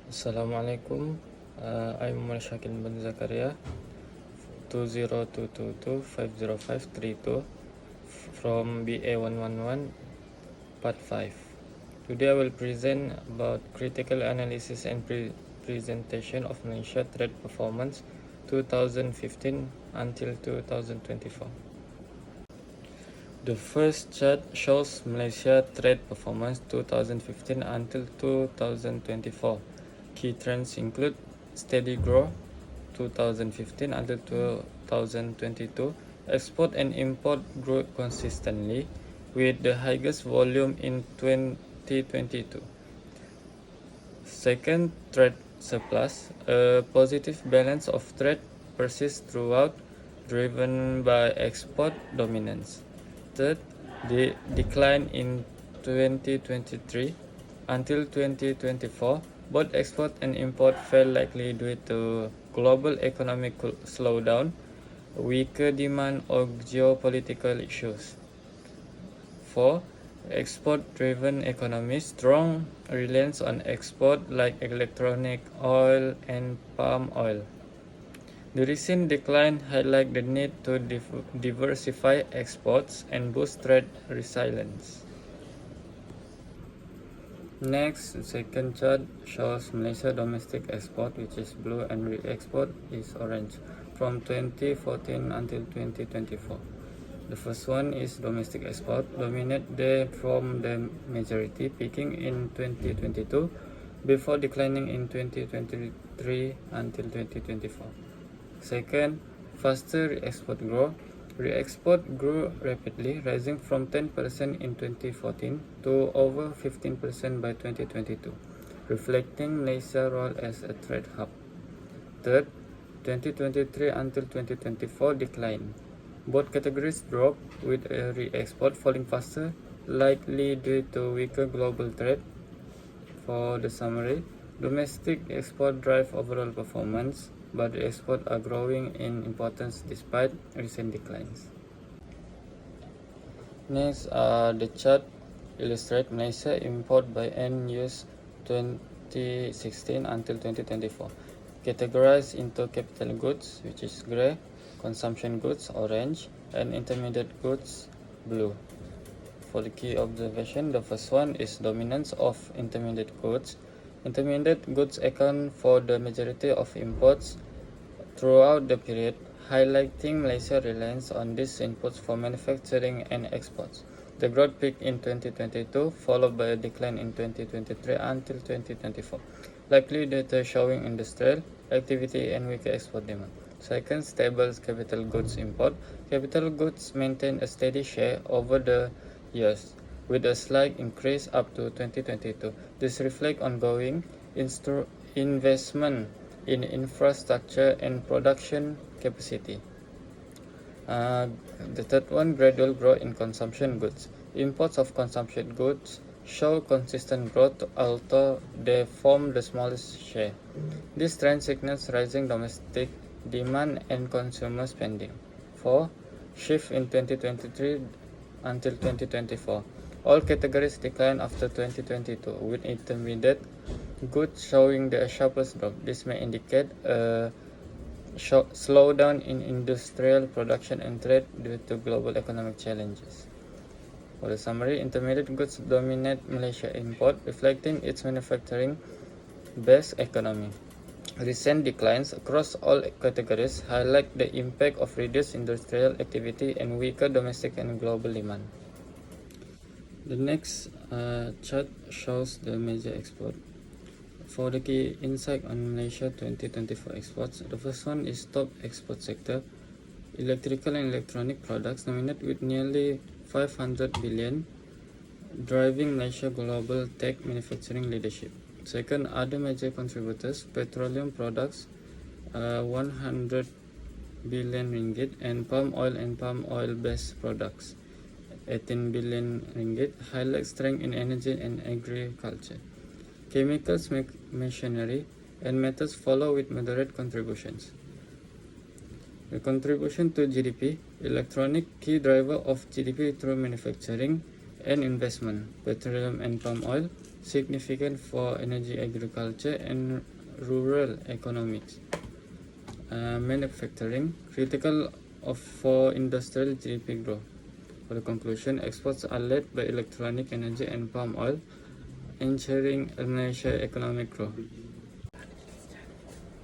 Assalamualaikum. I'm Muhammad Shakil bin Zakaria, 202225052 from BA111 Part 5. Today I will present about critical analysis and presentation of Malaysia trade performance 2015 until 2024. The first chart shows Malaysia trade performance 2015 until 2024. Key trends include steady growth 2015 until 2022. Export and import grew consistently with the highest volume in 2022. Second, trade surplus. A positive balance of trade persists throughout, driven by export dominance. Third, the decline in 2023 until 2024. Both export and import fell likely due to global economic slowdown, weaker demand, or geopolitical issues. 4. Export-driven economy. Strong reliance on export like electronic, oil, and palm oil. The recent decline highlights the need to diversify exports and boost trade resilience. Next, the second chart shows Malaysia domestic export, which is blue, and re-export is orange, from 2014 until 2024. The first one is domestic export, dominated from the majority, peaking in 2022 before declining in 2023 until 2024. Second, faster re-export growth. Re-export grew rapidly, rising from 10% in 2014 to over 15% by 2022, reflecting Malaysia's role as a trade hub. Third, 2023 until 2024 decline. Both categories dropped, with re-export falling faster, likely due to weaker global trade. For the summary, domestic export drive overall performance, but the exports are growing in importance despite recent declines. Next, the chart illustrates Malaysia import by end use 2016 until 2024, categorized into capital goods, which is gray, consumption goods, orange, and intermediate goods, blue. For the key observation, the first one is dominance of intermediate goods. Intermediate goods account for the majority of imports throughout the period, highlighting Malaysia's reliance on these inputs for manufacturing and exports. The growth peaked in 2022, followed by a decline in 2023 until 2024, likely due to showing industrial activity and weaker export demand. Second, stable capital goods import. Capital goods maintain a steady share over the years, with a slight increase up to 2022. This reflects ongoing investment in infrastructure and production capacity. The third one, gradual growth in consumption goods. Imports of consumption goods show consistent growth, although they form the smallest share. This trend signals rising domestic demand and consumer spending. 4. Shift in 2023 until 2024. All categories decline after 2022, with intermediate goods showing the sharpest drop. This may indicate a slowdown in industrial production and trade due to global economic challenges. For the summary, intermediate goods dominate Malaysia import, reflecting its manufacturing-based economy. Recent declines across all categories highlight the impact of reduced industrial activity and weaker domestic and global demand. The next chart shows the major export. For the key insight on Malaysia 2024 exports, the first one is top export sector. Electrical and electronic products dominate with nearly 500 billion, driving Malaysia global tech manufacturing leadership. Second, other major contributors, petroleum products, 100 billion ringgit, and palm oil and palm oil based products, 18 billion ringgit, highlight strength in energy and agriculture. Chemicals, machinery, and metals follow with moderate contributions. The contribution to GDP, electronic key driver of GDP through manufacturing, and investment. Petroleum and palm oil, significant for energy, agriculture, and rural economics. Manufacturing, critical for industrial GDP growth. For the conclusion, exports are led by electronic energy and palm oil, ensuring Malaysia economic growth.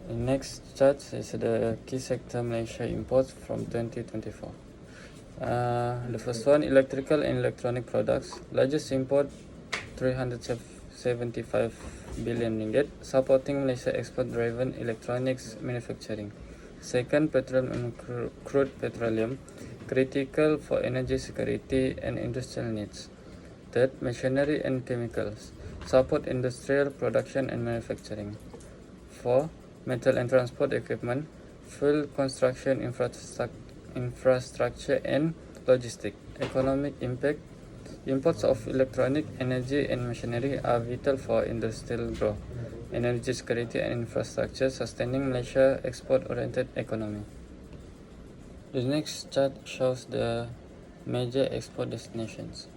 The next chart is the key sector Malaysia imports from 2024. The first one, electrical and electronic products. Largest import, 375 billion ringgit, supporting Malaysia export-driven electronics manufacturing. Second, petroleum and crude petroleum, critical for energy security and industrial needs. Third, machinery and chemicals, support industrial production and manufacturing. 4. Metal and transport equipment, fuel construction infrastructure and logistics. Economic impact, imports of electronic, energy and machinery are vital for industrial growth, energy security and infrastructure, sustaining Malaysia export-oriented economy. The next chart shows the major export destinations.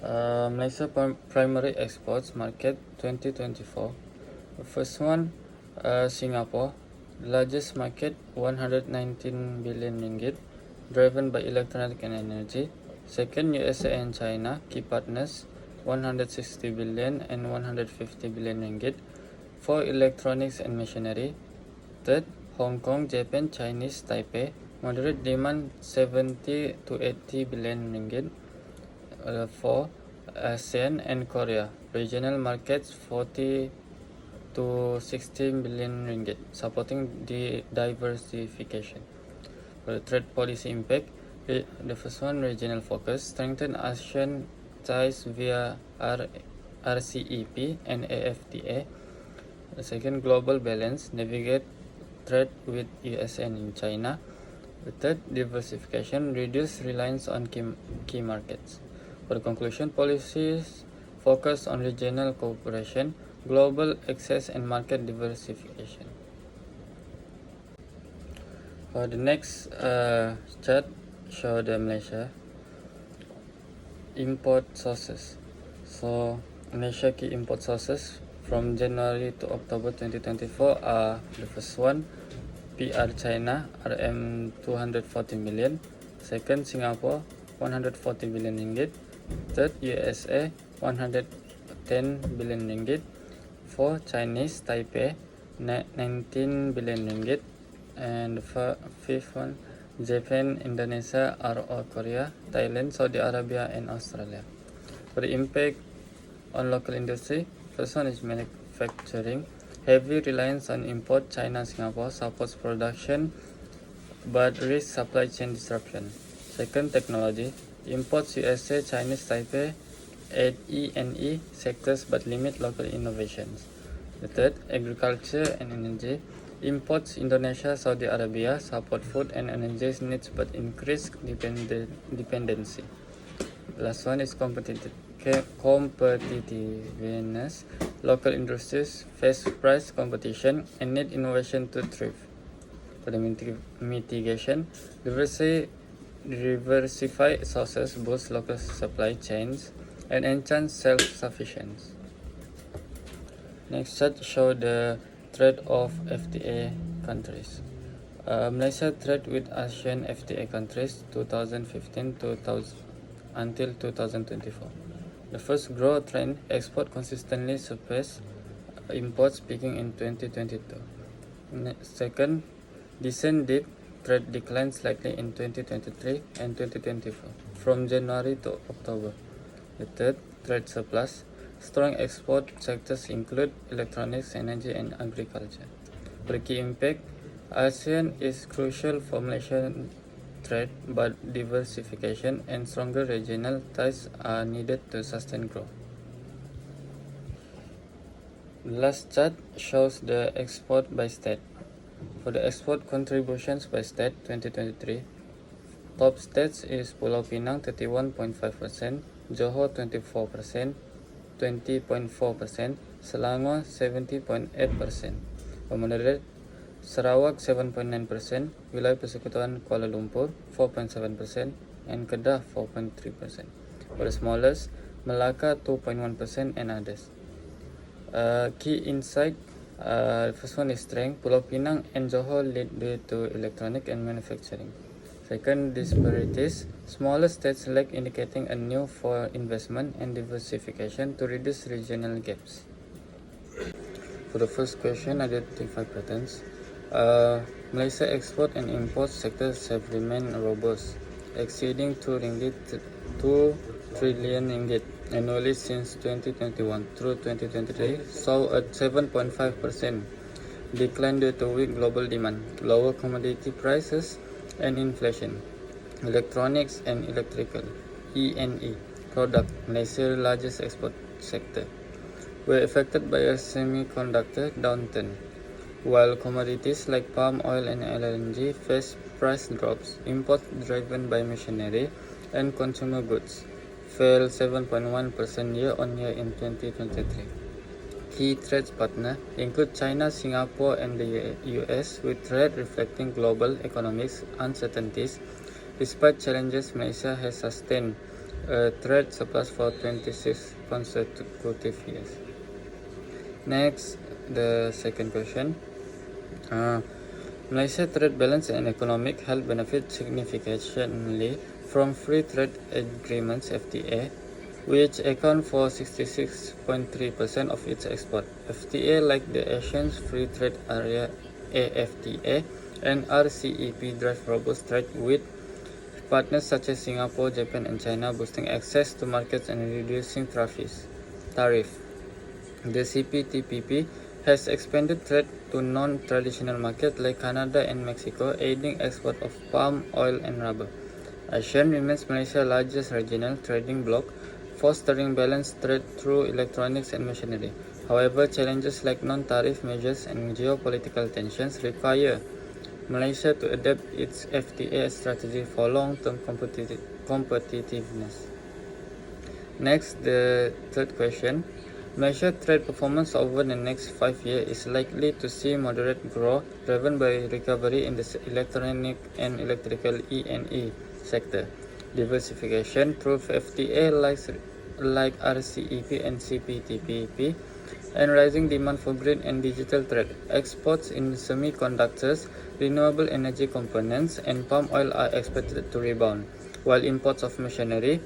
Malaysia primary exports market 2024. The first one, Singapore, largest market, 119 billion ringgit, driven by electronic and energy. Second, USA and China, key partners, 160 billion and 150 billion ringgit for electronics and machinery. Third, Hong Kong, Japan, Chinese, Taipei, moderate demand, 70 to 80 billion ringgit. 4. ASEAN and Korea, regional markets, 40 to 16 billion ringgit, supporting the diversification. For the trade policy impact, the first one, regional focus, strengthen ASEAN ties via RCEP and AFTA. The second, global balance, navigate trade with US and China. The third, diversification, reduce reliance on key markets. For the conclusion, policies focus on regional cooperation, global access and market diversification. For the next chart show the Malaysia import sources. So Malaysia key import sources from January to October 2024 are the first one, PR China, RM 240 million. Second, Singapore, 140 billion ringgit. Third, USA, 110 billion ringgit. 4. Chinese, Taipei, 19 billion ringgit. And fifth one, Japan, Indonesia, RO Korea, Thailand, Saudi Arabia, and Australia. For the impact on local industry, first one is manufacturing. Heavy reliance on import, China, Singapore supports production but risks supply chain disruption. Second, technology. Imports USA, Chinese, Taipei aid E&E sectors but limit local innovations. The third, agriculture and energy. Imports Indonesia, Saudi Arabia support food and energy needs but increase dependency. Last one is competitiveness. Local industries face price competition and need innovation to thrive. For the mitigation, diversify sources, boost local supply chains, and enhance self-sufficiency. Next chart show the trade of FTA countries. Malaysia trade with ASEAN FTA countries 2015 until 2024. The first growth trend, export consistently surpassed imports peaking in 2022. Second, decent dip, trade declined slightly in 2023 and 2024 from January to October. The third, trade surplus. Strong export sectors include electronics, energy, and agriculture. For the key impact, ASEAN is crucial for Malaysian trade, but diversification and stronger regional ties are needed to sustain growth. The last chart shows the export by state. For the export contributions by state 2023, top states is Pulau Pinang 31.5%, Johor 24%, 20.4%, Selangor 70.8%, moderate Sarawak 7.9%, Wilayah Persekutuan Kuala Lumpur 4.7%, and Kedah 4.3%. For the smallest, Malacca 2.1%, and others. Key insight. First one is strength. Pulau Pinang and Johor lead due to electronic and manufacturing. Second, disparities. Smaller states lack, indicating a need for investment and diversification to reduce regional gaps. For the first question, identify patterns. Malaysia export and import sectors have remained robust, exceeding 2 trillion ringgit annually since 2021 through 2023, saw a 7.5% decline due to weak global demand, lower commodity prices, and inflation. Electronics and electrical (E&E) product, Malaysia's largest export sector, were affected by a semiconductor downturn, while commodities like palm oil and LNG faced price drops. Imports driven by machinery and consumer goods fell 7.1% year-on-year in 2023. Key trade partners include China, Singapore, and the US, with trade reflecting global economic uncertainties. Despite challenges, Malaysia has sustained a trade surplus for 26 consecutive years. Next, the second question. Malaysia trade balance and economic health benefit significantly from free trade agreements (FTA), which account for 66.3% of its export. FTA, like the Asian Free Trade Area (AFTA) and RCEP, drive robust trade with partners such as Singapore, Japan, and China, boosting access to markets and reducing tariff. The CPTPP has expanded trade to non-traditional markets like Canada and Mexico, aiding export of palm oil and rubber. ASEAN remains Malaysia's largest regional trading bloc, fostering balanced trade through electronics and machinery. However, challenges like non-tariff measures and geopolitical tensions require Malaysia to adapt its FTA strategy for long-term competitiveness. Next, the third question. Malaysia's trade performance over the next 5 years is likely to see moderate growth, driven by recovery in the electronic and electrical (E&E) sector, diversification through FTA like RCEP and CPTPP, and rising demand for green and digital trade. Exports in semiconductors, renewable energy components, and palm oil are expected to rebound, while imports of machinery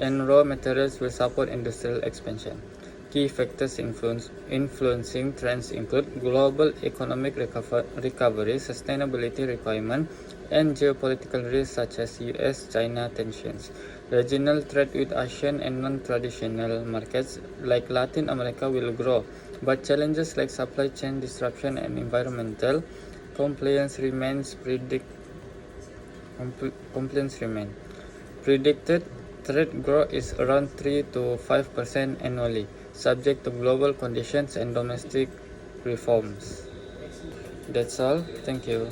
and raw materials will support industrial expansion. Key factors influencing trends include global economic recovery, sustainability requirements, and geopolitical risks such as US-China tensions. Regional trade with ASEAN and non-traditional markets like Latin America will grow, but challenges like supply chain disruption and environmental compliance remain. Predicted trade growth is around 3 to 5% annually, subject to global conditions and domestic reforms. That's all. Thank you.